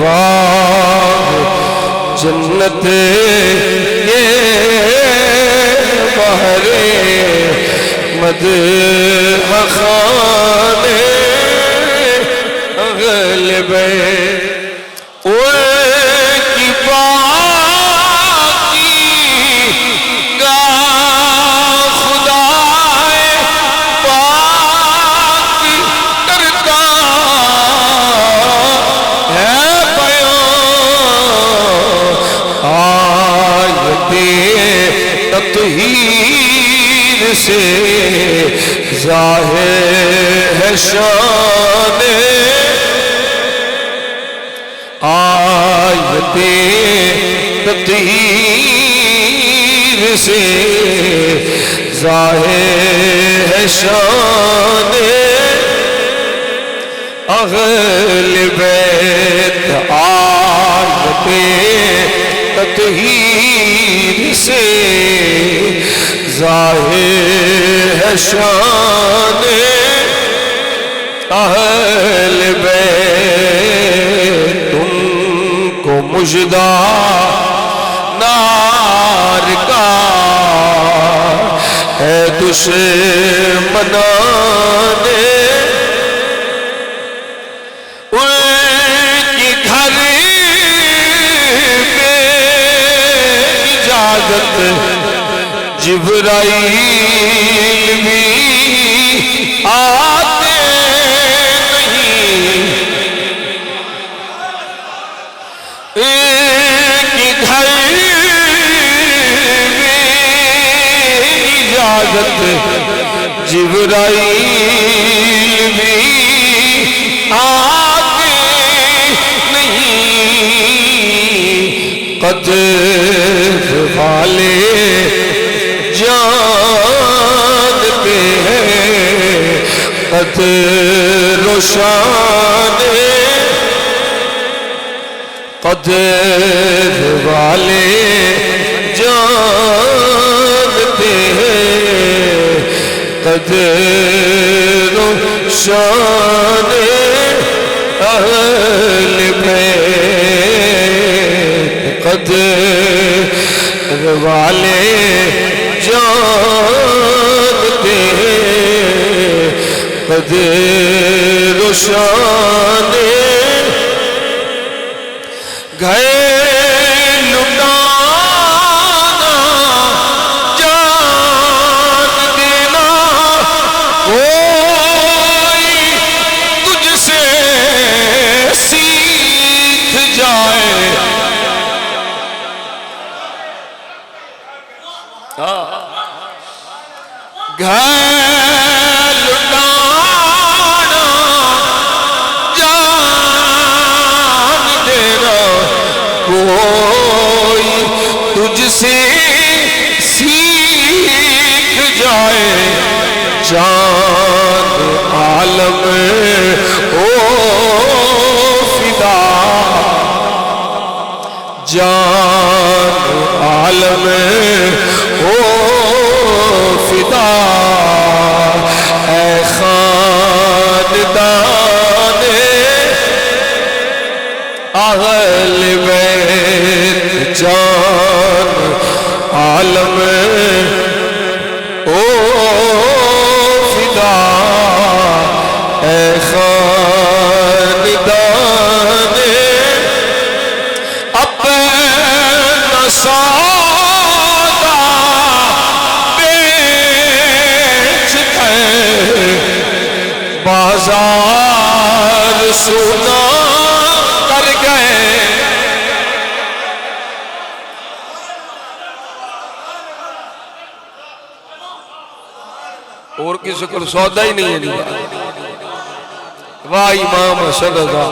باغ جنت یہ بہر مدح خانے غلب کی باقی گاہ خدائے پاک کرتا ہے بیان آیت تطہیر سے ظاہر ہے شان آیت تطہیر سے ظاہر ہے شان اہل بیت آیت تطہیر سے ظاہر ہے شان اہل بیت تم کو مژدہ نار کا ہے دشمنان ان کی گھر میں اجازت جبرائیل بھی آتے نہیں ایک گھر میں اجازت جبرائیل بھی آتے نہیں قدر والے جانتے ہیں قدر و شان قدر والے جانتے ہیں قدر و شان اہل بیت قدر والے جانتے ہیں قدر و شان گئے لٹانا جان دینا کوئی تجھ سے سیکھ جائے گئے لٹانا جان دینا کوئی تجھ سے سیکھ جائے جان عالم او فدا جان عالم او فدا اے خاندان اہل بیت جان عالم او فدا اے خاندان اپنا سودا بیچ کر بازار سونا کر گئے اور کسی کو سودا ہی نہیں ہے واہ امام حسن رضا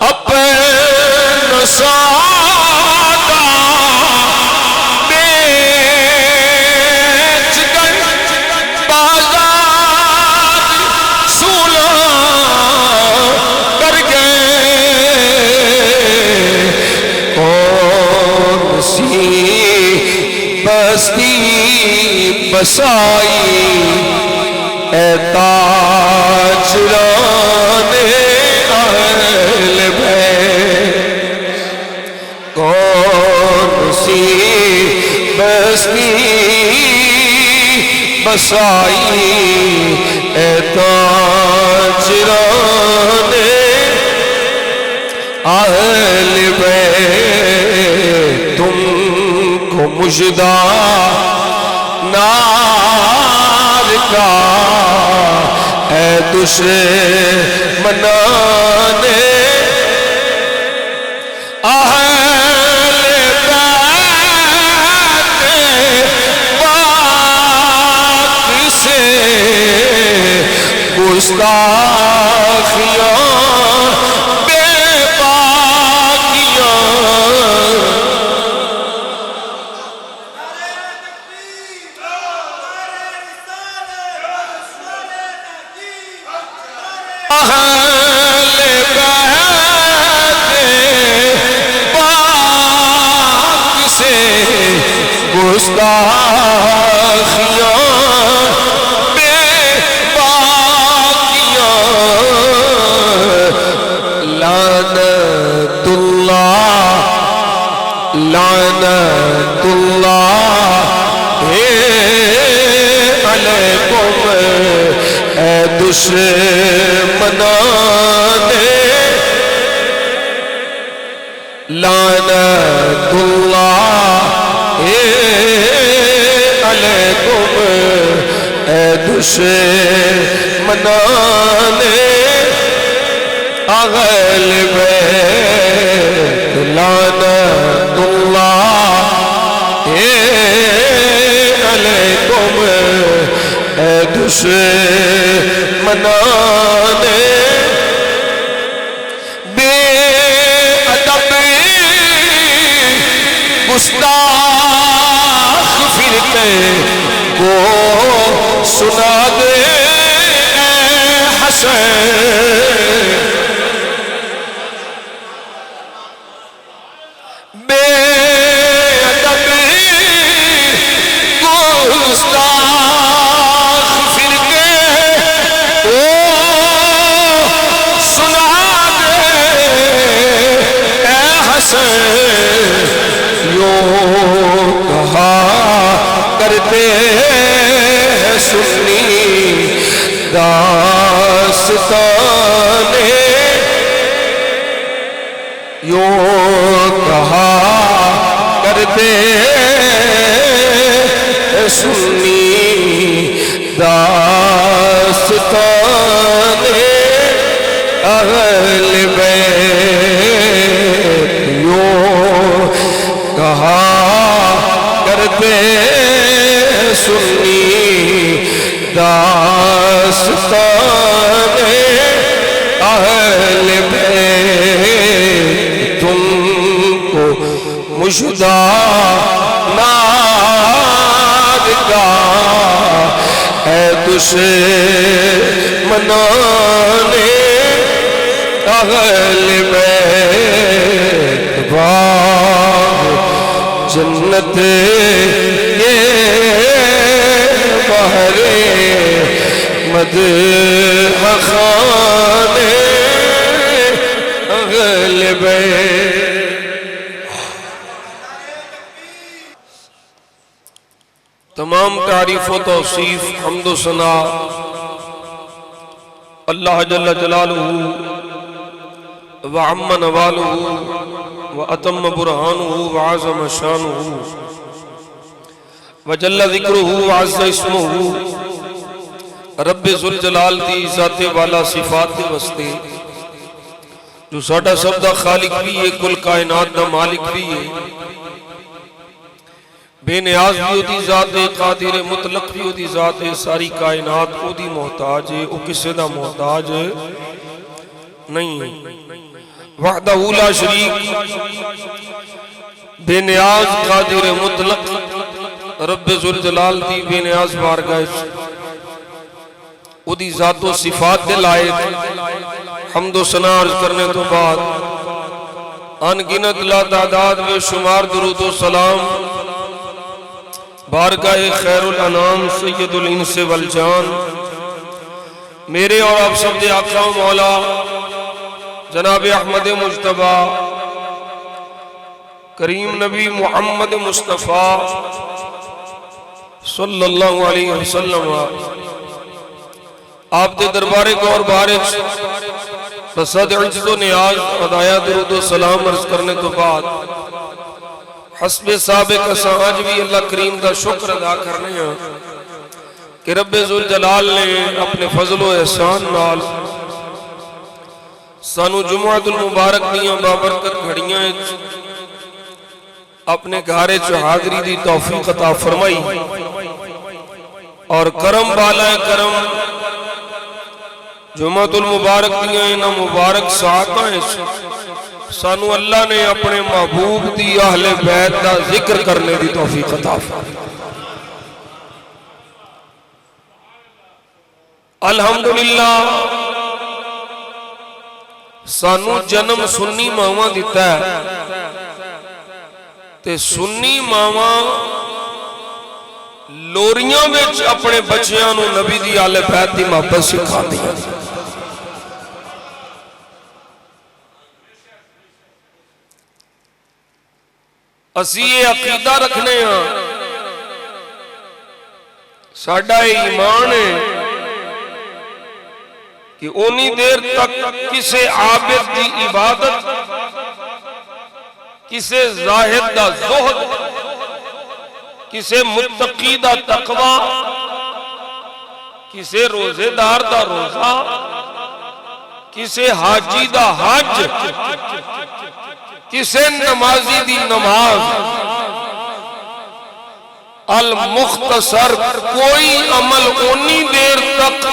اپنا سودا بیچ کر بازار سونا کر گئے کون سی بستی بسائی اے تاجران اہل بیت رسائی اے تاجران اہل بیت تم کو مجدہ نار کا اے دشمنان اہل بیت پاک سے گستاخیاں بے باکیاں اہل بیت پاک سے گستاخیاں بے باکیاں لعنت اللہ علیکم اے دشمنان لعنت اللہ علیکم اے دشمنان اہل بیت لعنت اللہ علیکم اے دشمنان بے ادب گستاخ فرقے کو سنا دے اے حسین بے ادب گستاخ فرقے کو سنا دے اے حسین یوں کہا کرتے ہیں سنی داستانے یوں کہا کرتے ہیں سنی داستانے اہل بیت یوں کہا کرتے سنی داستانے اہل بیت تم کو مجدہ نار کا اے دشمنان اہل بیت باغ جنت یہ بہر مدح خانے اہل بیت تمام تعریف و توصیف حمد و ثنا اللہ جل جلالہ وعم نوالہ واتم برہانہ وعظم شانہ وجل ذکرہ وعز اسمہ رب ذوالجلال دی ذات والا صفات دے واسطے جو ساڈا سب دا خالق بھی ہے کل کائنات دا مالک بھی ہے بے نیاز بھی ہوتی ذات ہے قادر مطلق بھی ہوتی ذات ہے ساری کائنات او دی محتاج ہے او کسے دا محتاج نہیں ہے وحدہ لا شریک بے نیاز قادر مطلق رب ذوالجلال دی بے نیاز بارگاہ او دی ذات و صفات دے لائق حمد و ثنا عرض کرنے تو بعد ان گنت لا تعداد بے شمار درود و سلام بارگاہ خیر الانام سید الانس والجان میرے اور آپ سب دے آقا و مولا جناب احمد مجتبی کریم نبی محمد مصطفیٰ صلی اللہ علیہ وسلم آپ دے دربار گور بارش بسد عجز و نیاز ادایا درود و سلام عرض کرنے تو بعد حسب سابق اساں آج بھی اللہ کریم دا شکر ادا کرنے ہیں کہ رب ذوالجلال نے اپنے فضل و احسان نال سانو جمعۃ المبارک دیاں بابرکت گھڑیاں اپنے گھارے حاضری دی توفیق عطا فرمائی اور کرم بالا کرم جمعۃ المبارک دیاں انہاں مبارک ساعتاں سانو اللہ نے اپنے محبوب دی اہل بیت دا ذکر کرنے دی توفیق عطا فرمائی۔ الحمدللہ سانو جنم سنی ماواں دیتا ہے تے سنی ماواں لوریاں وچ اپنے بچیاں نو نبی دی آل بیت دی محبت سکھا دیا۔ اسی یہ عقیدہ رکھنے ہیں ساڈا ایمان ہے کہ اونی دیر تک کسے عابد دی عبادت کسے زاہد دا زہد کسے متقی دا تقوی کسے روزے دار دا روزہ کسے حاجی دا حج کسے نمازی دی نماز المختصر کوئی عمل اونی دیر تک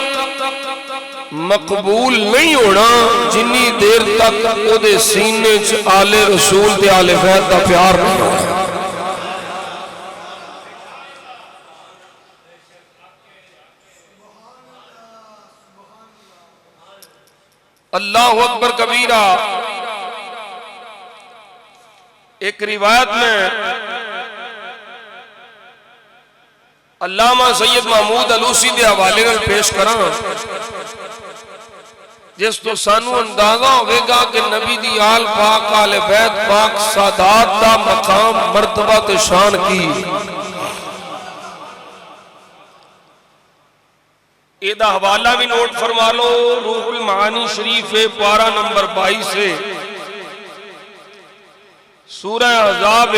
مقبول نہیں ہونا جنی دیر تک او دے سینے چ آل رسول دے آل بیت دا پیار نہیں ہونا۔ اللہ اکبر کبیرہ۔ ایک روایت میں علامہ سید محمود علوسی دے حوالے میں پیش کراں جس تو سانو اندازہ ہوئے گا کہ نبی دی آل پاک آل بیت پاک سادات دا مقام مرتبہ تے شان کی۔ ایدہ حوالہ بھی نوٹ فرما لو، روح المعانی شریف پارہ نمبر 22 سے سورہ احزاب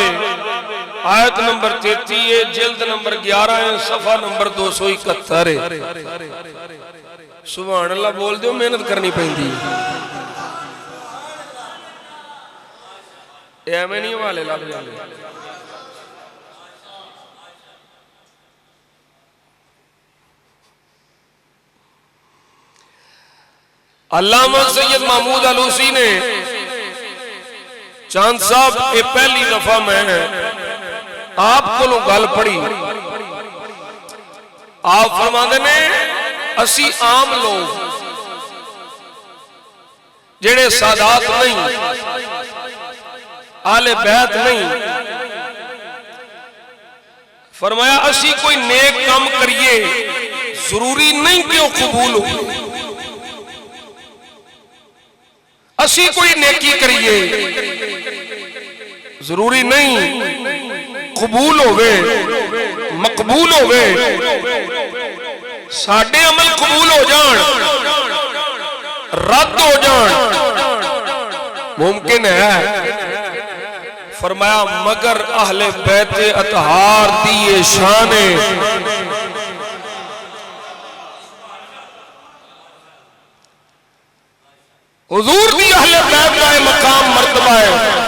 آیت نمبر 33 جلد نمبر 11 صفحہ نمبر 271۔ سبحان اللہ بول دیو، محنت کرنی پہندی اے میں نہیں والے لگ جانے۔ علامہ سید محمود علوسی نے چاند صاحب یہ پہلی دفعہ میں آپ کو لوگ گل پڑی، آپ فرماندے نے اسی عام لوگ جڑے سادات نہیں آل بیت نہیں، فرمایا اسی کوئی نیک کام کریے ضروری نہیں کہ وہ قبول ہو، اسی کوئی نیکی کریے ضروری نہیں قبول ہوئے مقبول ہوئے، ساڑھے عمل قبول ہو جان رد ہو جان ممکن ہے، فرمایا مگر اہل بیت اطہار دیئے شانے حضور دی اہل بیت کا مقام مرتبہ ہے،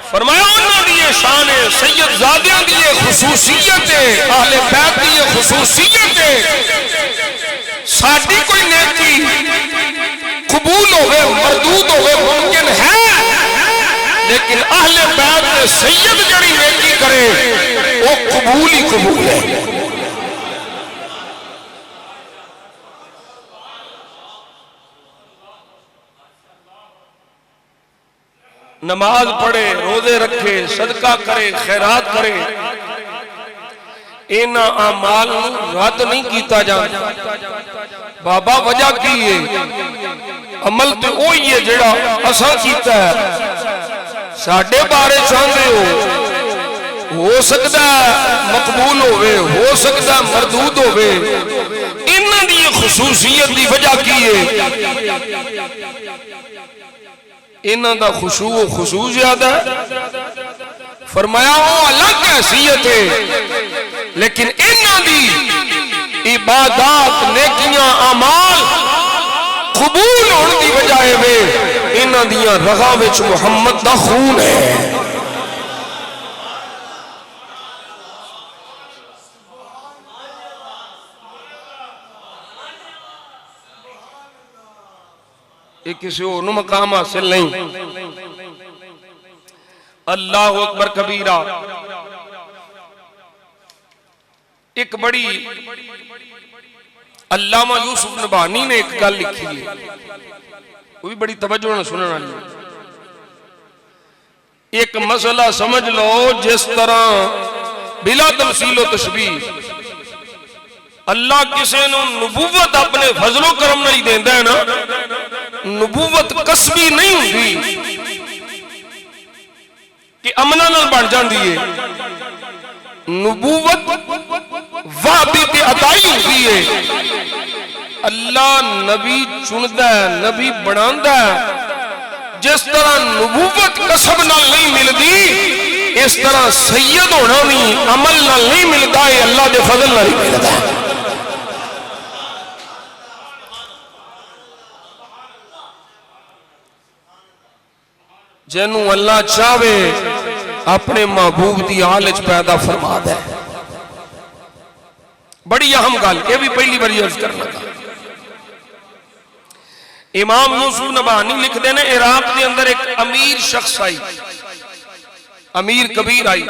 فرمایا انہوں دیئے شان ہے، سید زادیاں دیئے خصوصیت ہے، اہل بیت دیئے خصوصیت ہے، ساڑھی کوئی نیکی قبول ہوئے مردود ہوئے ممکن ہے، لیکن اہل بیت سید جڑی نیکی کرے وہ قبول ہی قبول ہے۔ نماز پڑھے، روزے رکھے، صدقہ کرے، خیرات کرے، اینا اعمال رد نہیں کیتا جاتا۔ بابا وجہ کی ہے عمل تو وہی ہے جڑا اساں کیتا ہے، ساڈے بارے چاہندے ہو ہو سکتا مقبول ہوئے، ہو سکتا مردود ہوئے، انہاں دی خصوصیت دی وجہ کی ہے؟ انہاں دا خشوع و خضوع زیادہ ہے۔ فرمایا وہ الگ حیثیت ہے، لیکن انہاں دی عبادات، نیکیاں، اعمال قبول ہونے دی وجہ ہے انہاں دیاں رگاں وچ محمد دا خون ہے۔ ایک کسی اور مقام حاصل نہیں۔ اللہ اکبر کبیرہ۔ ایک بڑی علامہ یوسف نبہانی نے ایک گل لکھی ہے، وہ بھی بڑی توجہ نہ سننا والی۔ ایک مسئلہ سمجھ لو، جس طرح بلا تمثیل و تشبیہ اللہ کسی نو نبوت اپنے فضل و کرم نہیں دیندا ہے نا، نبوت کسبی نہیں ہوندی کہ امنا نال بن جاندی ہے، نبوت وعدے تے عطائی ہوندی ہے۔ اللہ نبی چندا ہے، نبی بناندا ہے۔ جس طرح نبوت کسب نال نہیں ملدی، اس طرح سید ہونا بھی عمل نال نہیں ملتا ہے، اللہ دے فضل نال ملتا ہے۔ جنوں اللہ چاہے اپنے محبوب دی حالت پیدا فرما دے۔ بڑی اہم گل، یہ بھی پہلی بار عرض کرنا تھا۔ امام یوسف نبہانی لکھ دینے، عراق کے اندر ایک امیر شخص آئی، امیر کبیر آئی،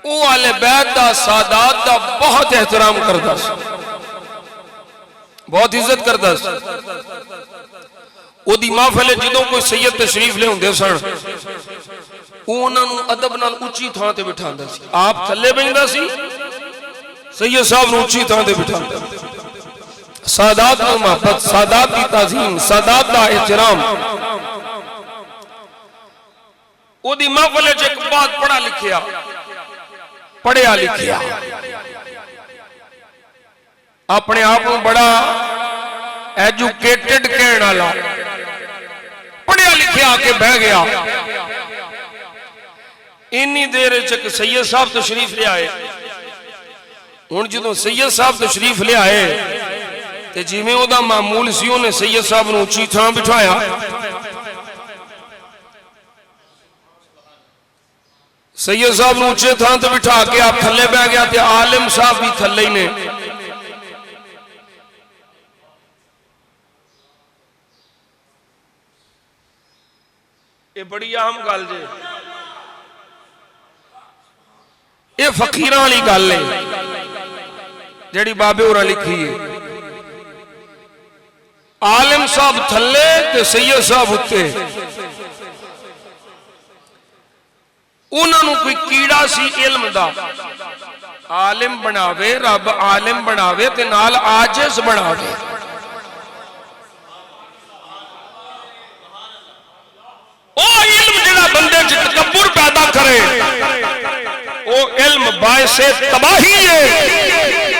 وہ اہل بیت دا، سادات دا بہت احترام کرتا سی، بہت عزت کرتا سی۔ وہ دی محفل جدوں کوئی سید تشریف لے ہوندے سن، وہ انہاں نوں ادب نال اونچی تھاں تے بٹھاندا سی، آپ تھلے بہندا سی، سید صاحب نوں اونچی تھاں تے بٹھاندا سی۔ سادات کی محبت، سادات کی تعظیم، سادات کا احترام۔ وہ دی محفل وچ ایک بات پڑھیا لکھیا، اپنے آپ کو بڑا ایجوکیٹڈ کہنے والا، پڑھیا لکھیا آ کے بہ گیا۔ انی دیر ایک سید صاحب تشریف لے آئے۔ ہن جدوں سید صاحب تشریف لے آئے تے جویں او دا معمول سی، انہیں سید صاحب نوں اونچی تھاں بٹھایا۔ سید صاحب نوں اونچے تھاں تے بٹھا کے آپ تھلے بیٹھ گیا تے عالم صاحب بھی تھلے ہی نے۔ یہ بڑی اہم گل جے، یہ فقیراں والی گل ہے جڑی بابے ہوراں لکھی ہے۔ عالم صاحب تھلے تے سید صاحب اتے، انہاں نوں کوئی کیڑا سی علم دا، عالم بناوے، رب عالم بناوے تے نال عاجز بناوے۔ او علم جڑا بندے وچ تکبر پیدا کرے، او علم باعث تباہی ہے۔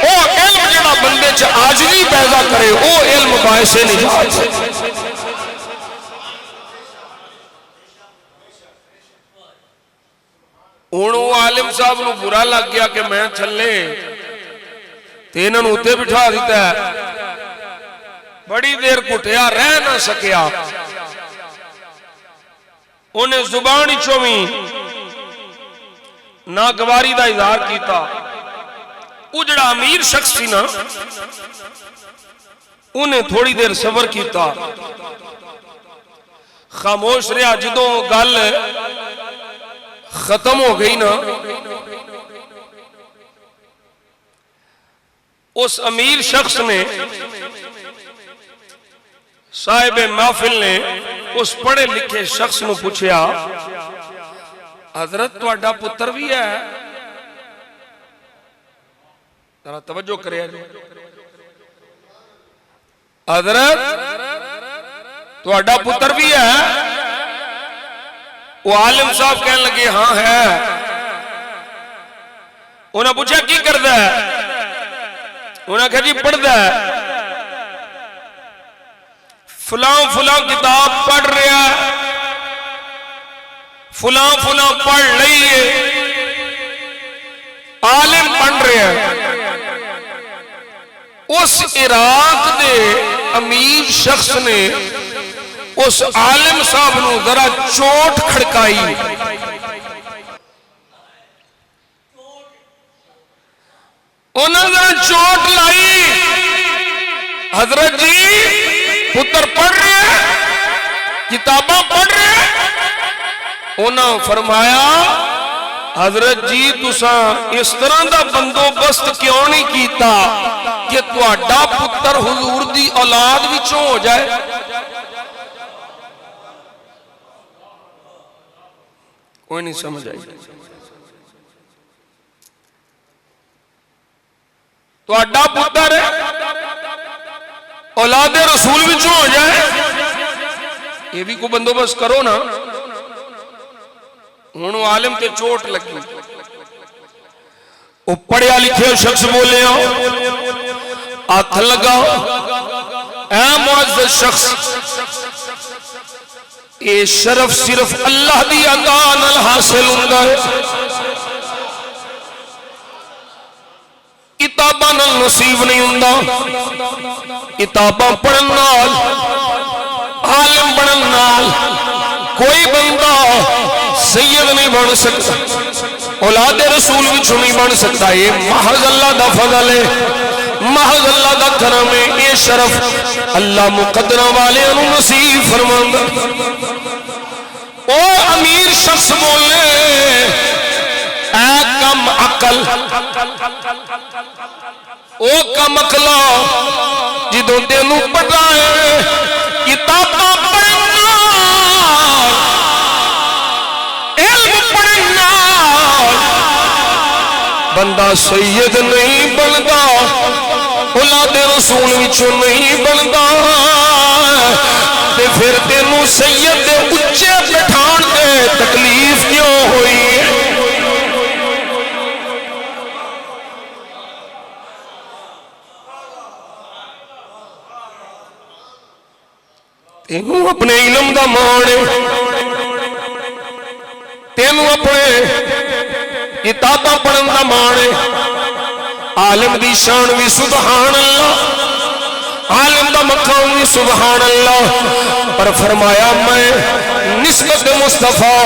او علم جڑا بندے وچ عاجزی پیدا کرے، او علم باعث نجات ہے۔ ہن او عالم صاحب نو برا لگ گیا کہ میں تھلے تے انہاں نوں اوتے بٹھا دیتا ہے۔ بڑی دیر گھٹیا، رہ نہ سکیا، انہیں زبان چویں ناگواری دا اظہار کیتا۔ وہ جڑا امیر شخص سی نا، انہیں تھوڑی دیر صبر کیتا، خاموش رہا۔ جدوں گل ختم ہو گئی نا، اس امیر شخص نے، صاحب محفل نے اس پڑھے لکھے شخص نو پوچھیا، حضرت تہاڈا پتر بھی ہے؟ ذرا توجہ کرے، حضرت تہاڈا پتر بھی ہے؟ وہ عالم صاحب کہنے لگے ہاں ہے۔ انہاں پوچھا کی کردا ہے؟ انہاں کہا جی پڑھدا ہے، فلاں فلاں کتاب پڑھ رہا ہے، فلاں فلاں پڑھ لئیے، عالم بن رہا ہے۔ اس عراق دے امیر شخص نے اس عالم صاحب نو ذرا چوٹ کھڑکائی، انہوں نے چوٹ لائی، حضرت جی پتر پڑھ رہے ہیں، کتاباں پڑھ رہے ہیں۔ انہوں نے فرمایا حضرت جی تساں اس طرح دا بندوبست کیوں نہیں کیتا کہ تہاڈا پتر حضور دی اولاد وچوں ہو جائے؟ کوئی نہیں سمجھ آئی؟ تہاڈا پتر اولاد رسول وچوں ہو جائے، یہ بھی کوئی بندوبست کرو نا۔ ہوں عالم تے چوٹ لگی، وہ پڑھیا لکھے شخص بولے ہو، ہاتھ لگا، اے معزز شخص، یہ شرف صرف اللہ دی عطا نال حاصل ہوندا ہے، کتاباں نال نصیب نہیں ہوندا۔ کتاباں پڑھن نال، عالم بنن نال کوئی بندہ سید نہیں بن سکتا، اولاد رسول وچوں نہیں بن سکتا۔ یہ محض اللہ دا فضل ہے، محض اللہ دا کرم ہے، یہ شرف اللہ مقدرہ والے انہوں نصیب فرماندا۔ او امیر شخص بولے اے کم عقل، او کم عقلا جدوں تینوں پتہ ہے کتاباں پڑھنا، علم پڑھنا، بندہ سید نہیں بندا، اولاد رسول وچوں نہیں بندا، تے پھر تینوں سید دے اچے بٹھان دے تکلیف کیوں ہوئی؟ تینوں اپنے علم دا مان، تینوں اپنے کتاباں پڑھن دا مان، عالم دی شان بھی سبحان اللہ، عالم دا مقام بھی سبحان اللہ، پر فرمایا میں نسبت مصطفیٰ،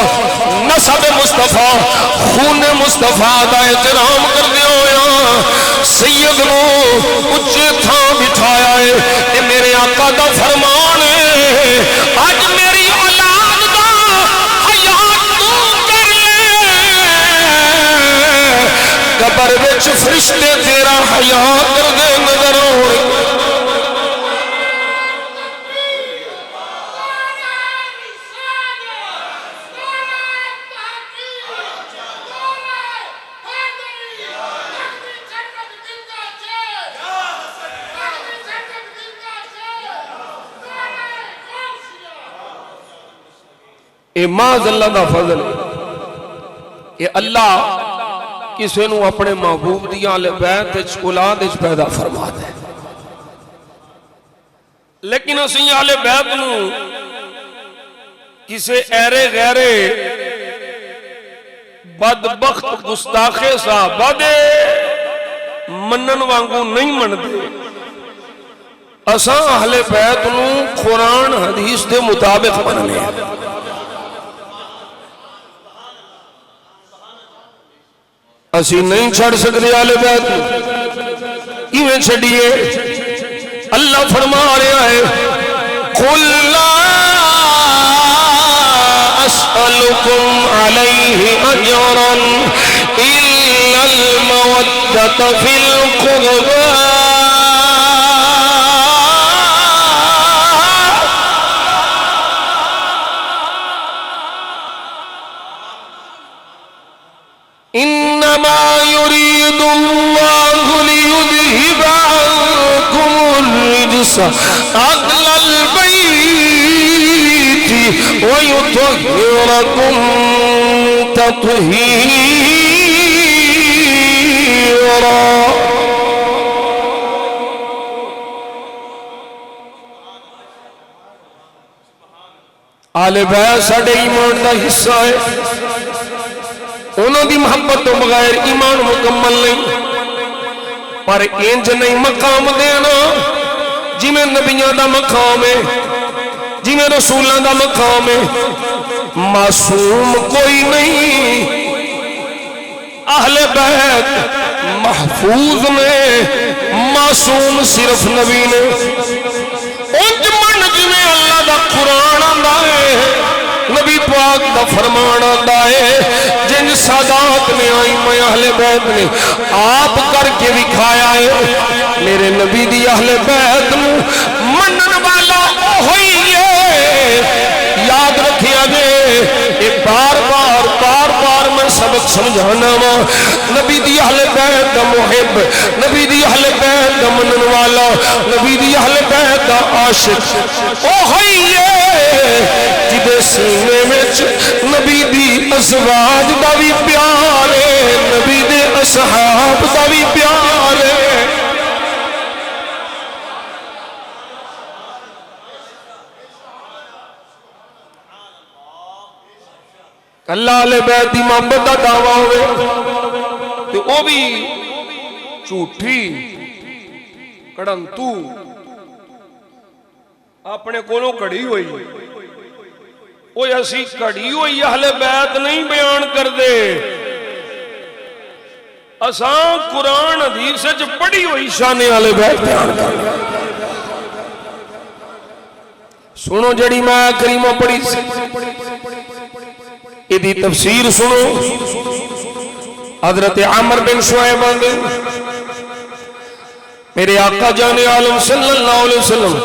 نسب مصطفیٰ، خون مصطفیٰ دا احترام کر دیا ہویا سید نو اچھے تھاں بٹھایا ہے۔ یہ میرے آقا دا فرمان ہے، آج میری اولاد دا حیات تو کر لے، قبر وچ فرشتے تیرا حیات کر دے نظر ہوئے۔ یہ معاذ اللہ دا فضل ہے، یہ اللہ کسی نو اپنے محبوب دی اہل بیت اولاد پیدا فرما دے، لیکن اسی اہل بیت نو کسی ایرے غیرے بدبخت گستاخے صحابہ دے منن وانگو نہیں من دے، اساں اہل بیت نو قرآن حدیث دے مطابق من لے۔ اسی نہیں چھڑ سکتے آل بیت کیویں چھڑیے؟ اللہ فرما رہا ہے قُلْ لَا أَسْأَلُكُمْ عَلَيْهِ أَجْرًا إِلَّا الْمَوَدَّةَ فِي الْقُرْبَى إنما يريد الله ليذهب عنكم الرجس أهل البيت ويطهركم تطهيرا۔ يرى آل بیت ساڈے ایمان دا حصہ ہے انہوں دی محبت تو بغیر ایمان مکمل نہیں پر انج نہیں مقام دینا جی میں نبیوں دا مقام ہے جی میں رسولوں دا مقام ہے معصوم کوئی نہیں اہل بیت محفوظ نے معصوم صرف نبی نے انج من جی میں اللہ دا قرآن آندا ہے نبی پاک دا فرمان آندا ہے جن سادات میں آئی میں اہل بیت نے آپ کر کے دکھایا ہے میرے نبی دی اہل بیت منن والا ہوئی ہے یاد رکھیا جے ایک بار بار میں سبق سمجھانا وا نبی دی اہل بیت دا محب نبی دی اہل بیت دا منن والا نبی دی اہل بیت دا عاشق او ہوئی ہے جدے سینے وچ نبی دی ازواج دا بھی پیار ہے نبی دے اصحاب دا بھی پیار ہے اللہ علیہ بیت دی محبت دا دعویٰ ہوئے تو وہ بھی جھوٹھی کڑنتو اپنے کولوں کڑی ہوئی وہ ایسی کڑی ہوئی اہل بیت نہیں بیان کر دے اساں قرآن حدیث وچ پڑھی ہوئی شان اہل بیت بیان کر دے سنو جڑی میں کریمہ پڑھی سی ادھی تفسیر سنو حضرت عمر بن شعیب میرے آقا جان عالم صلی اللہ علیہ وسلم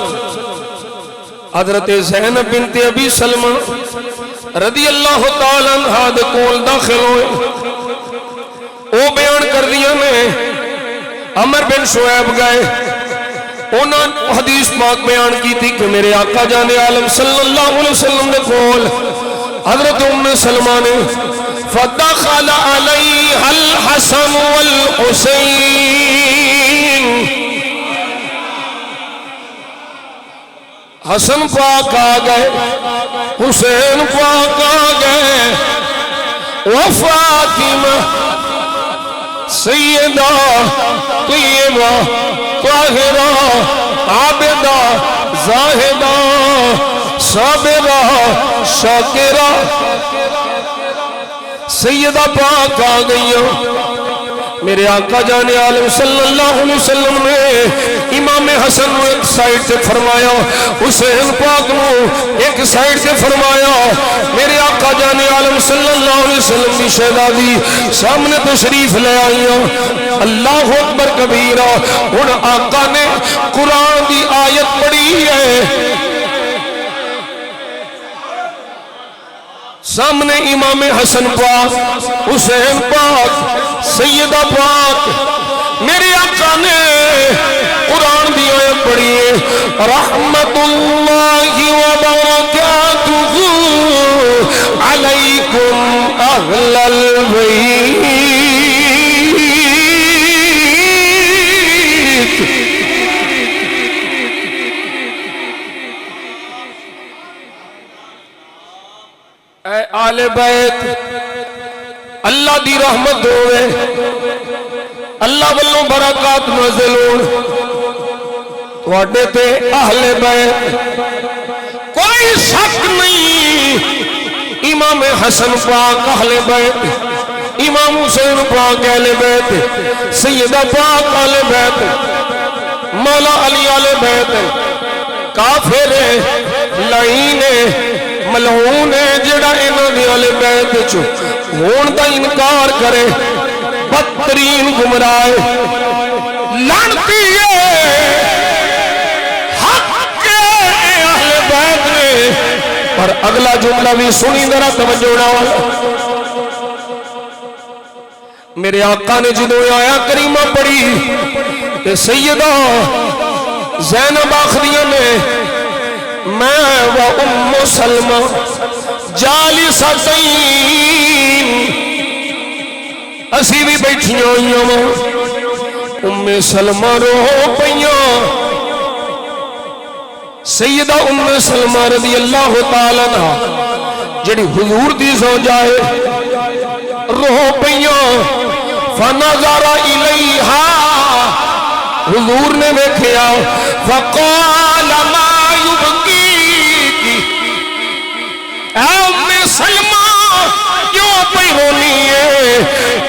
حضرت زینب بنت ابی سلمہ رضی اللہ تعالیٰ عنہ دے کول داخل ہوئے وہ بیان کر دیا میں عمر بن شعیب گئے انہوں حدیث پاک بیان کی تھی کہ میرے آقا جان عالم صلی اللہ علیہ وسلم دے کول حضرت ام سلمہ نے فدخل علیہ الحسن والحسین حسن پاک آ گئے حسین پاک آ گئے وفاطمہ سیدہ طیبہ طاہرہ عابدہ زاہدہ صابرہ شاکرہ سیدہ پاک آ گئی میرے آقا جان عالم صلی اللہ علیہ وسلم نے امام حسن کو ایک سائیڈ سے فرمایا حسین پاک کو ایک سائیڈ سے فرمایا میرے آقا جان عالم صلی اللہ علیہ وسلم کی شہزادی سامنے تشریف لے آئی اللہ اکبر کبیرہ ان آقا نے قرآن کی آیت پڑھی ہے سامنے امام حسن پاک حسین پاک سیدہ پاک میرے آقا نے قرآن دی آیت پڑھی ہے رحمت اللہ وبرکاتہ علیکم اہل البیت اے آل بیت اللہ دی رحمت ہوئے اللہ والوں برکات نازل ہون واڈے تے اہل بیت کوئی شک نہیں امام حسن پاک اہل بیت امام حسین پاک اہل بیت سیدہ پاک اہل بیت مولا علی اہل بیت کافر لعین ملعون ہے جڑا انہوں نے اہل بیت چو ہون دا انکار کرے بدترین گمراہ لعنتی ہے حق کے اہل بیت نے اور اگلا جملہ بھی سنی ذرا توجہ والا میرے آقا نے جدو آیا کریمہ پڑھی کہ سیدہ زینب آخریہ نے میں و ام سلمہ جالستین اسی بھی بیٹھیاں ہوئی ہوں سلمہ رو پیاں سیدہ سلمہ رضی اللہ تعالیٰ عنہ جڑی حضور دی زوجہ ہے رو پیاں فنظر الیہا حضور نے دیکھیا فقال ما یبکیکی اے سلمہ کیوں پہ رونی ہے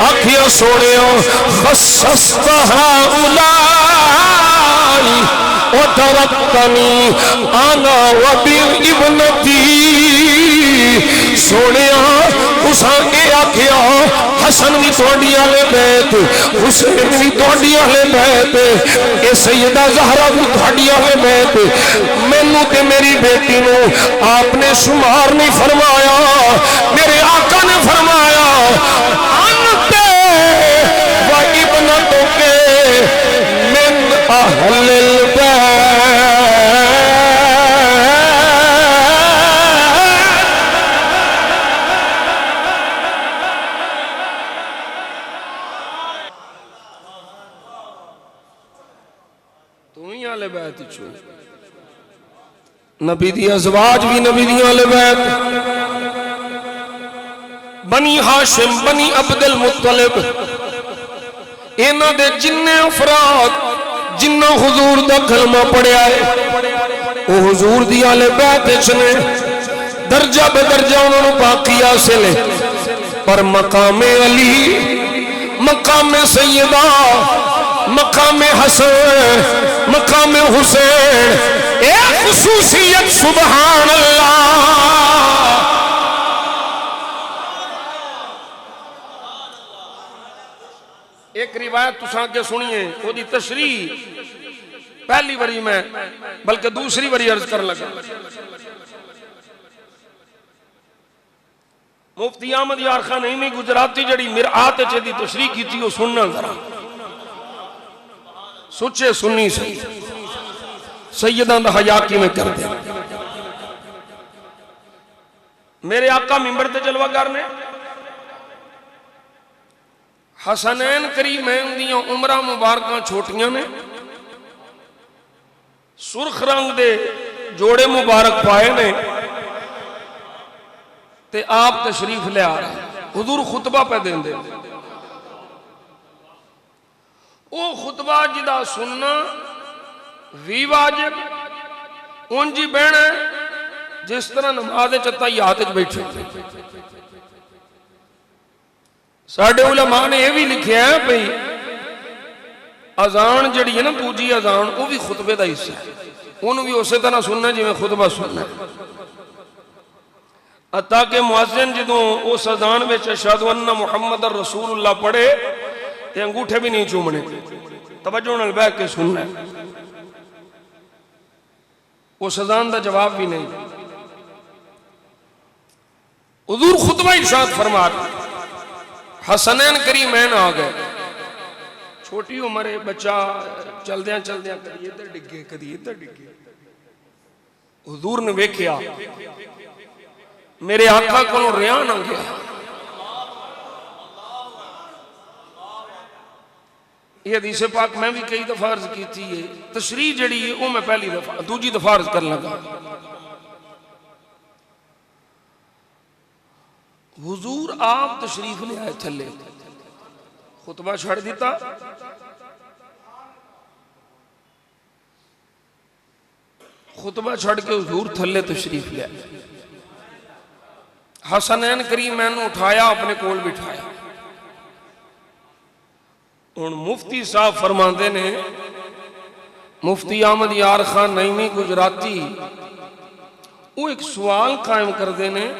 آکھیا سوڑیوں خصصتہا اولائی وترکتنی آنا وبابنتی سوڑیاں اساں اے آکھیا حسن بھی توڑی آلے بیت حسین بھی توڑی آلے بیت اے سیدہ زہرہ بھی توڑی آلے بیت مینوں تے میری بیٹی نو آپ نے شمار نہیں فرمایا میرے آقا نے فرمایا انتے و ابنتوں کے من اہل البیت نبی دی ازواج بھی نبی دی اہل بیت بنی ہاشم بنی عبد المطلب اینا دے جننے افراد جنہ حضور دا کلمہ پڑھیا ہے وہ حضور دی اہل بیت چنے درجہ بدرجہ انہوں نے باقی حاصل ہے پر مقام علی مقام سیدہ مقام حسن مقام حسین ایک خصوصیت سبحان اللہ ایک روایت تساں کے سنیے وہ دی تشریح پہلی باری میں بلکہ دوسری باری عرض کر لگا مفتی احمد یار خان نعیمی گجراتی جڑی مرآت چے دی تشریح کی تھی وہ سننا ذرا سچے سنی سی سیدان دا حیا کی میں کر دیا میرے آقا ممبر تے جلوہ گر نے حسنین کریمین دیاں عمرہ مبارکاں چھوٹیاں نے سرخ رنگ دے جوڑے مبارک پائے نے تے آپ تشریف لے آ رہا حضور خطبہ پہ دیں دے او خطبہ جدا سننا وی واجب ان جی بہن ہے جس طرح نماز چتا یاد بیٹھے ساڑھے علماء نے یہ بھی لکھیا ہے بھئی اذان جڑی ہے نا دوجی اذان وہ بھی خطبے دا حصہ ہے انہوں بھی اسی طرح سننا جی میں خطبہ سننا ہے تاکہ معزن جدوں اس اذان میں اشہدو ان محمد رسول اللہ پڑھے تے انگوٹھے بھی نہیں چومنے توجہ نال بیٹھ کے سننا ہے وہ اذان دا جواب بھی نہیں حضور خطبہ ارشاد فرما حسنین کریمین آ گئے چھوٹی عمر بچہ چل دیاں کدی ادھر ڈگے کدی ادھر ڈگے حضور نے ویکھیا میرے آقا کو ریان آ گیا یہ حدیث پاک میں بھی کئی دفعہ عرض کی تھی تشریح جڑی ہے وہ میں پہلی دفعہ دوجی دفعہ عرض کر لگا حضور آپ تشریف لے آئے تھلے خطبہ چھڑ دیتا خطبہ چھڑ کے حضور تھلے تشریف لے آئے حسنین کریمین اٹھایا اپنے کول بٹھایا ان مفتی صاحب فرماندے نے مفتی احمد یار خان نعیمی گجراتی وہ ایک سوال قائم کر دینے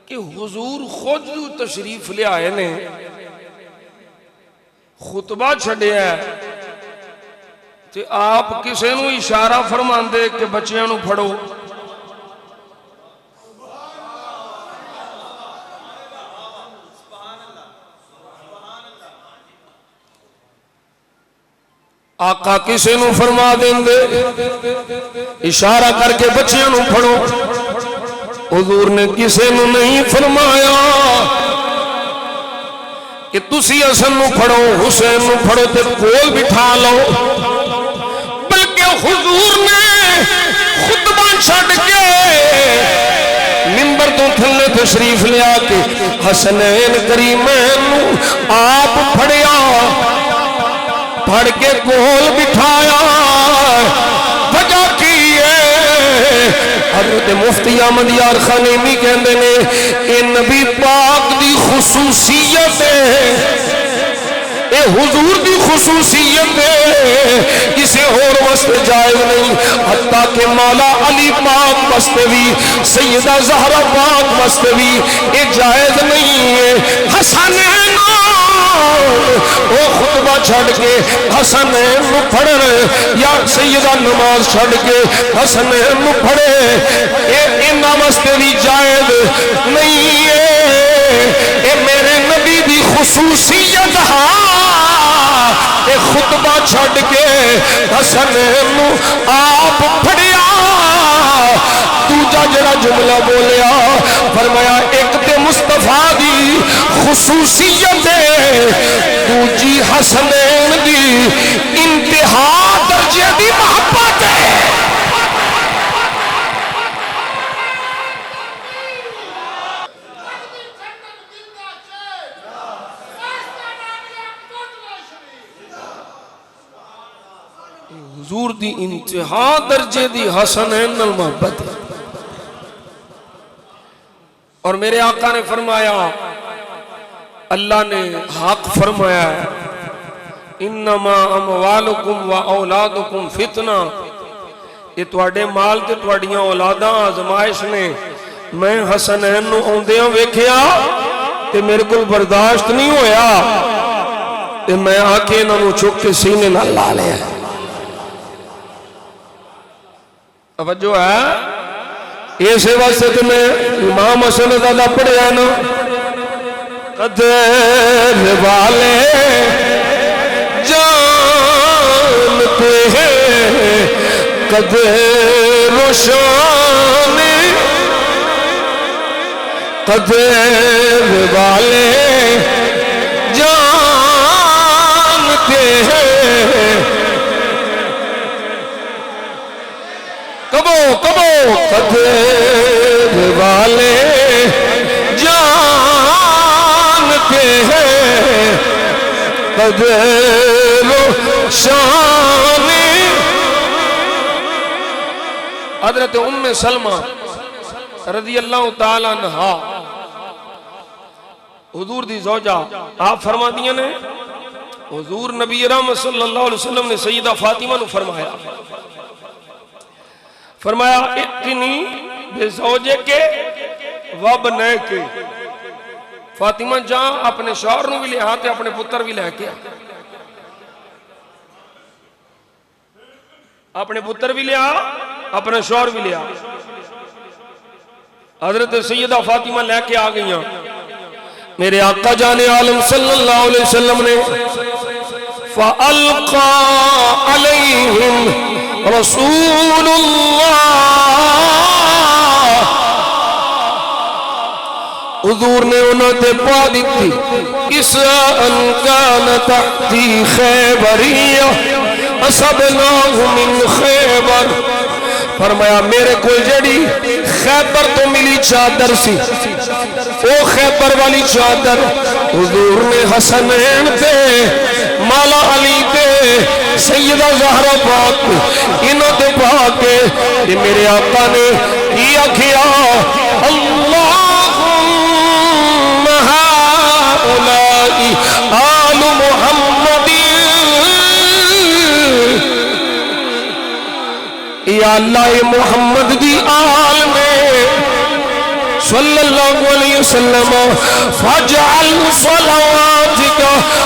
کہ حضور خود جو تشریف لے آئے نے خطبہ چھڑے ہے تو آپ کسے نو اشارہ فرماندے کہ بچیاں نو پڑھو آقا کسے نو فرما دیں دے اشارہ کر کے بچیاں نو پڑھو حضور نے کسے نو نہیں فرمایا کہ تسی حسن نو پڑھو حسین نو پڑھو تے کول بٹھا لو، بلکہ حضور نے خطبہ چھڑ کے منبر تو تھلے تشریف لیا کے حسنین کریمین نو آپ پڑھیا، پڑھ کے کول بٹھایا۔ وجہ کی ہے حضرت مفتی احمد یار خانیمی کہندے نے اے نبی پاک دی خصوصیت ہے، اے حضور دی خصوصیت ہے، کسی اور واسطے جائز نہیں، حتیٰ کہ مولا علی پاک واسطے بھی سیدہ زہرا پاک واسطے بھی یہ جائز نہیں ہے۔ حسنین وہ خطبہ چھڑ کے حسنین نو پڑھن یا سیدہ نماز چھڑ کے حسنین نو پڑھے، انہاں واسطے بھی جائز نہیں ہے، اے میرے نبی دی خصوصیت اے خطبہ چھڑ کے حسنین نو آپ پڑھیا۔ دوجا جڑا جملہ بولیا فرمایا ایک تے مصطفیٰ دی خصوصیت ہے، دوجی حسنین دی انتہا درجے دی محبت ہے۔ حضور دی انتہا درجے دی حسنین نال محبت ہے۔ اور میرے آقا نے فرمایا، اللہ نے حق فرمایا ہے، انما اموالکم و اولادکم فتنہ، یہ تواڈے مال تے تواڈیاں اولاداں آزمائش نے۔ میں حسنین نو اوندیاں ویکھیا تے میرے کول برداشت نہیں ہویا تے میں آ کے انہاں نو چک کے سینے نال لا لیا۔ توجہ ہے، اسے واسطے تو میں امام حسن زادہ پڑھیا نا، قدر والے جانتے ہیں قدر و شان، قدر والے جانتے ہیں، کبو قدر والے جانتے ہیں، قدر و شان۔ حضرت ام سلمہ رضی اللہ تعالیٰ عنہا حضور دی زوجہ، آپ فرما دیا نے حضور نبی رحمت صلی اللہ علیہ وسلم نے سیدہ فاطمہ نو فرمایا اتنی بے زوجے کے وابنے کے، فاطمہ جہاں اپنے شوہر نو بھی لے آتے اپنے پتر بھی لے کے، اپنے پتر بھی لے آ اپنے شوہر بھی لے آ۔ حضرت سیدہ فاطمہ لے کے آ گئیاں، میرے آقا جان عالم صلی اللہ علیہ وسلم نے فَأَلْقَى عَلَيْهِمْ رسول اللہ، حضور نے انہوں تے پا دیتی، اس ان کان تحتی خیبریہ اصبناہ من خیبر، فرمایا میرے کو جڑی خیبر تو ملی چادر سی، او خیبر والی چادر حضور نے حسنین تے مولا علی تے سیدہ زہرا پاک انہوں تے پاک کہ میرے آقا نے کیا کیا، اللہم ہاؤلائی آل محمد، یا اللہ محمد دی آل میں صلی اللہ علیہ وسلم، فاجعل صلواتک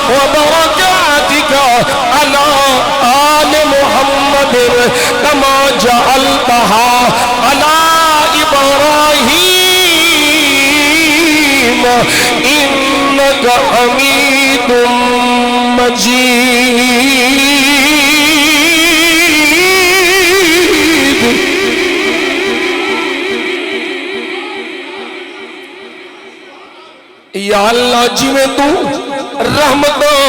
و برکاتک علی آل محمد کما جعلتہا علی ابراہیم انک حمید مجید۔ یا اللہ جی میں تو رحمتاں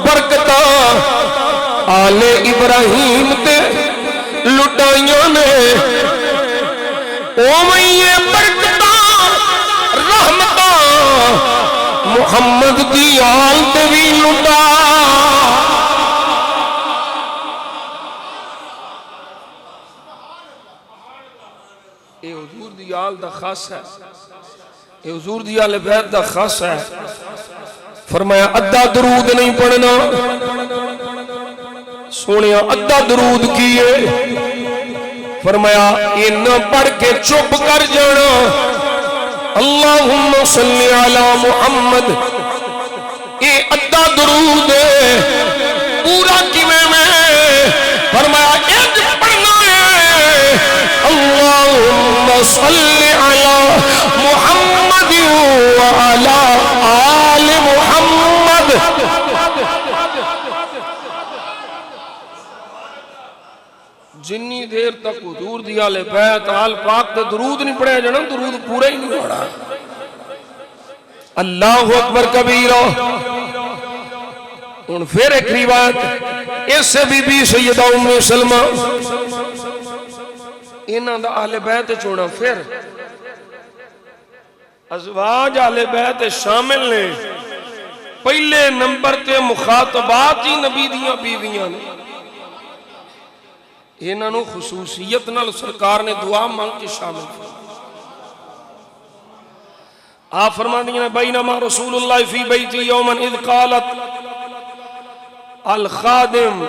برکتاں آل ابراہیم تے لٹائیاں نے اومئیے برکتاں رحمتاں محمد دی آل تے بھی لٹا اے حضور دی آل دا خاص ہے اے حضور دی آل بیت دا خاص ہے فرمایا ادھا درود نہیں پڑھنا سونیا ادھا درود کیے فرمایا یہ نہ پڑھ کے چپ کر جانا اللہم صلی علی محمد یہ ادھا درود پورا میں فرمایا ایک پڑھنا ہے اللہم صلی علی محمد وعلی آل محمد جنی دیر تک حضور دی آل بیت آل پاک تے درود نہیں پڑھیا جانا درود پورا ہی نہیں پڑھا اللہ اکبر کبیرہ ان پھر ایک روایت اس سے بی سیدہ ام سلمہ انہاں دا آل بیت چونا پھر ازواج آل بیت شامل نے پہلے نمبر تے مخاطبات ہی نبی دیاں بیویاں نے انہاں نو خصوصیت نال سرکار نے دعا مانگ کے شامل کیا آپ فرما دیئے بینما رسول اللہ فی بیتی یومن اذ قالت الخادم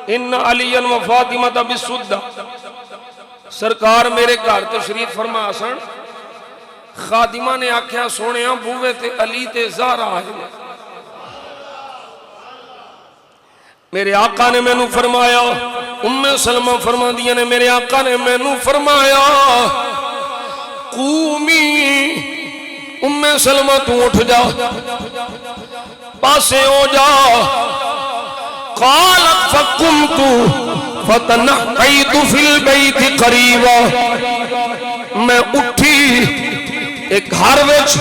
ان علی و فاطمہ بالسدہ سرکار میرے گھر تشریف فرما سن خادمہ نے آکھیا سونے بوے تے علی تے زہرا ہے میرے آقا نے میں نو فرمایا ام سلمہ فرما دیا نے میرے آقا نے میں نو فرمایا قومی ام سلمہ تو اٹھ جا پاسے ہو جا قالت فقمت فتنحیت فی البیت قریبا میں اٹھی ایک گھر وچ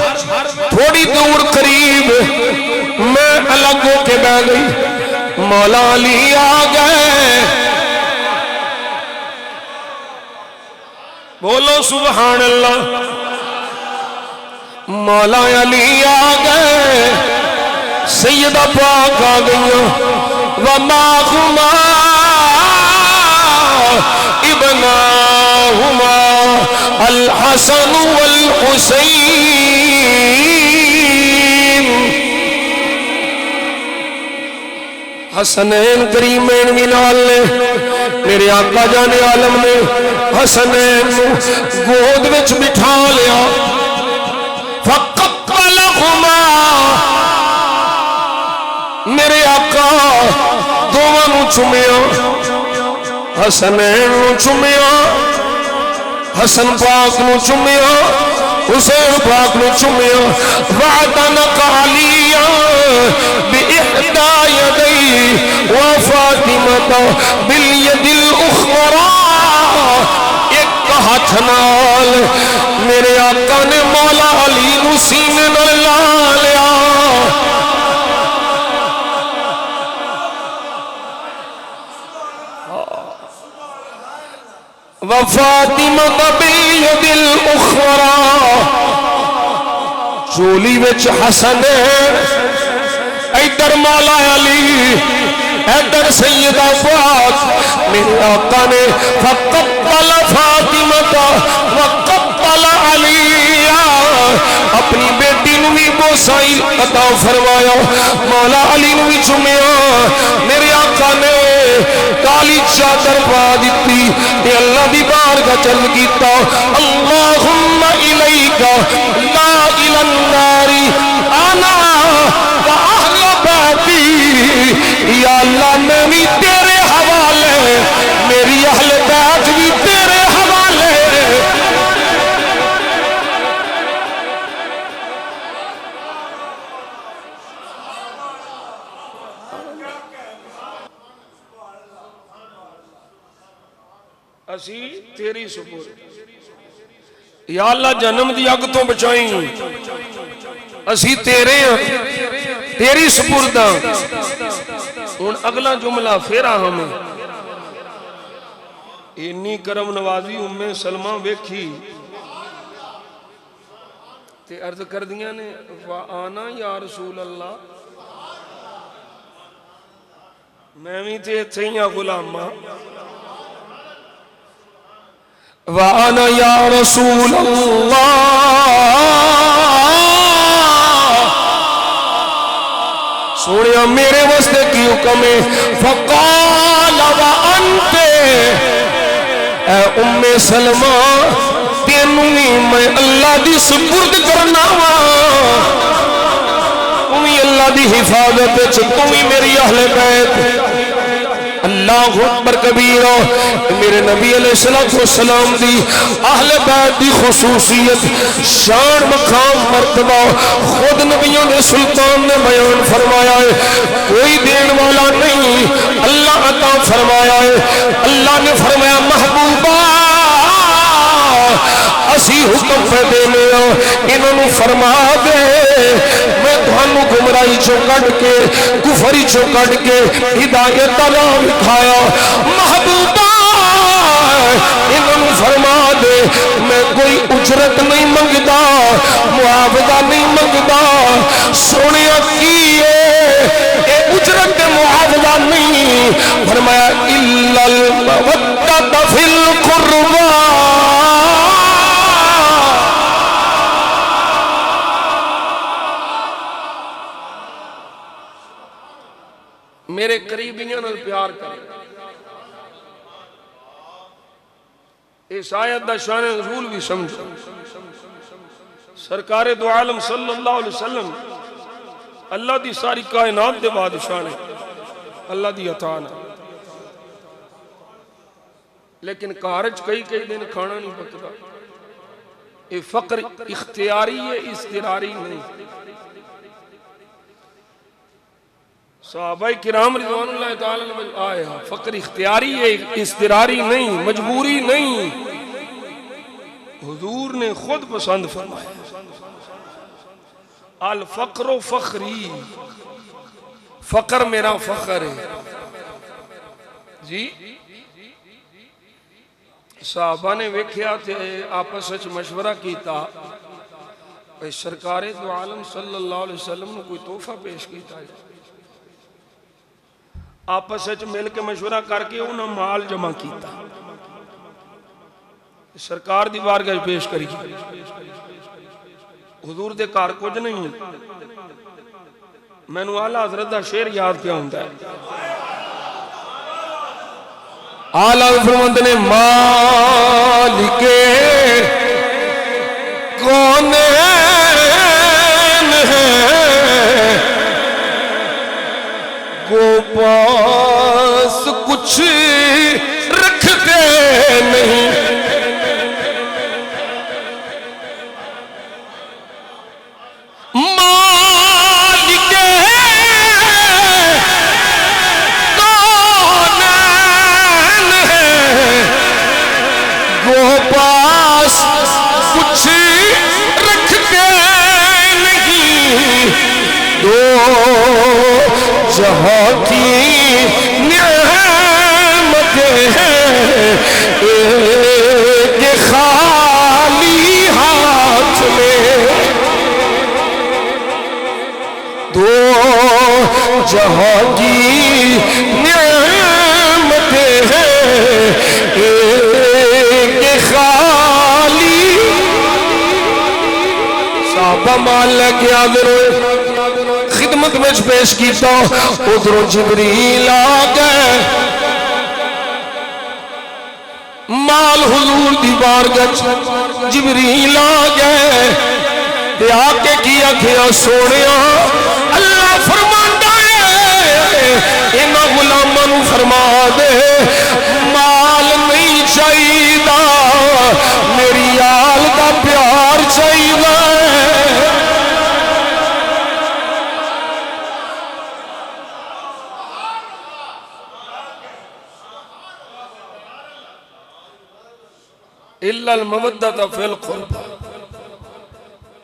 تھوڑی دور قریب میں الگ ہو کے بیٹھ گئی مولا علی آ گئے بولو سبحان اللہ مولا علی آ گئے سیدہ پاک آ گئیں وما ہما ابناہما الحسن والحسین حسنین کریمین ملال نے میرے آقا جانے عالم نے حسنین گود وچ بٹھا لیا فقبلہما میرے آقا دوانو چمیا حسنین نو چمیا حسن پاک نو چمیا حسین پاک نو چمیا وعدنق علیہ بِإِحْدَى يَدَيْهِ وَفَاطِمَةَ بِالْيَدِ الْأُخْرَى ایک ہاتھ نال میرے آقا نے مولا علی نو سینے نال لا لیا وَفَاطِمَةَ بِالْيَدِ الْأُخْرَى چولی وچ حسن ایدر مولا علی ایدر سیدہ پاک میرے آقا نے فقبل فاطمہ وقبل علی اپنی بیٹی نوی بوسائی عطا فرمایا مولا علی نوی چمیا میرے آقا نے کالی چادر پا دیتی تے اللہ دی بار کا چل گیتا اللہم الیکا لا الى النار انا و اہل بیتی یا اللہ میں بھی تیرے حوالے میری اہل بیت بھی تیرے حوالے اسی تیری سپور یا اللہ جنم دی اگ تو بچائیں اسی تیرے ہیں تیری سپردہ ان اگلا جملہ پھر ہمیں انی کرم نوازی سلمہ ویکھی تے عرض کر دیا نے وآنا یا رسول اللہ میں بھی تے تھیاں غلامہ وآنا یا رسول اللہ سوڑیا میرے واسطے کی حکم ہے فقال وانت اے سلمہ تینوی میں اللہ دی سپرد کرنا تمہیں اللہ دی حفاظت تمہیں میری اہل بیت اللہ اکبر کبیرہ میرے نبی علیہ السلام دی اہل بیت دی خصوصیت شان مقام مرتبہ خود نبیوں نے سلطان نے بیان فرمایا ہے کوئی دین والا نہیں اللہ عطا فرمایا ہے اللہ نے فرمایا محبوبہ اسی حکم پہ دینے انہوں نے فرما دے میں تھانو گمراہی چو کٹ کے کفری چو کٹ کے ہدایت راہ دکھایا محبوبہ انہوں نے فرما دے میں کوئی اجرت نہیں منگدا معاوضہ نہیں منگدا سونیا کیے اے اجرت معاوضہ نہیں فرمایا الا المودۃ فی القربى میرے قریبیاں نال پیار کریں اس آیت دا شان نزول بھی سمجھو سرکار دو عالم صلی اللہ علیہ وسلم اللہ دی ساری کائنات دے بادشاہ نے اللہ دی عطا نے لیکن کارج کئی دن کھانا نہیں پکتا یہ فقر اختیاری ہے اضطراری نہیں صحابہ کرام رضوان اللہ تعالی آئے فقر اختیاری ہے اضطراری نہیں مجبوری نہیں حضور نے خود پسند فرمایا الفقر فخری فقر میرا فخر ہے جی صحابہ نے ویکھیا تھے آپس وچ مشورہ کیتا سرکار دو عالم صلی اللہ علیہ وسلم نے کوئی تحفہ پیش کیتا ہے آپس وچ مل کے مشورہ کر کے انہاں مال جمع کیتا سرکار دی بارگاہ پیش کری حضور دے کار کچھ نہیں میں نو اعلیٰ حضرت دا شعر یاد کیا ہوندا ہے اعلیٰ فرماتے نے مالک کونین ہے وہ پاس کچھ رکھتے نہیں جہاں کی نعمت ہے ایک خالی ہاتھ میں دو جہاں کی نعمت ہے ایک خالی صحابہ مال لے کے حاضر ہوئے خدمت میں پیش کیتا ادھروں جبریل آ گئے مال حضور دی بارگاہ جبریل آ گئے تے آ کے کیا کیا سونیا اللہ فرماندا ہے انہاں غلاماں نوں فرما دے مال نہیں چاہیدا میری آل دا پیار چاہیدا الا المودۃ فی القربى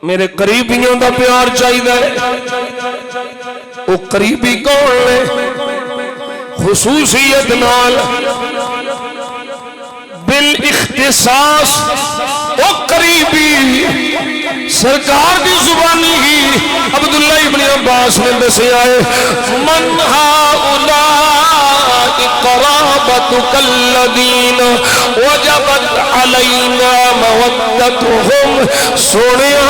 میرے قریبیوں دا پیار چاہیے وہ قریبی کون لے خصوصیت نال بالاختصاص وہ قریبی سرکار کی زبانی ہی عبداللہ ابن عباس نے دسیا ہے من هؤلاء قرابتك الذين وجبت علينا مودتهم سنیا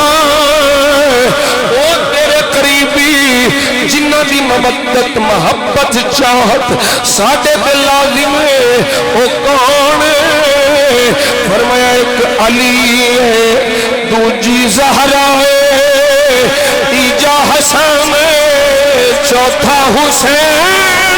وہ تیرے قریبی جنہ دی مودت محبت چاہت ساڈے تے لازم ہے وہ کون ہے فرمایا ایک علی ہے دوجی زہرا ہے تیجا حسن ہے چوتھا حسین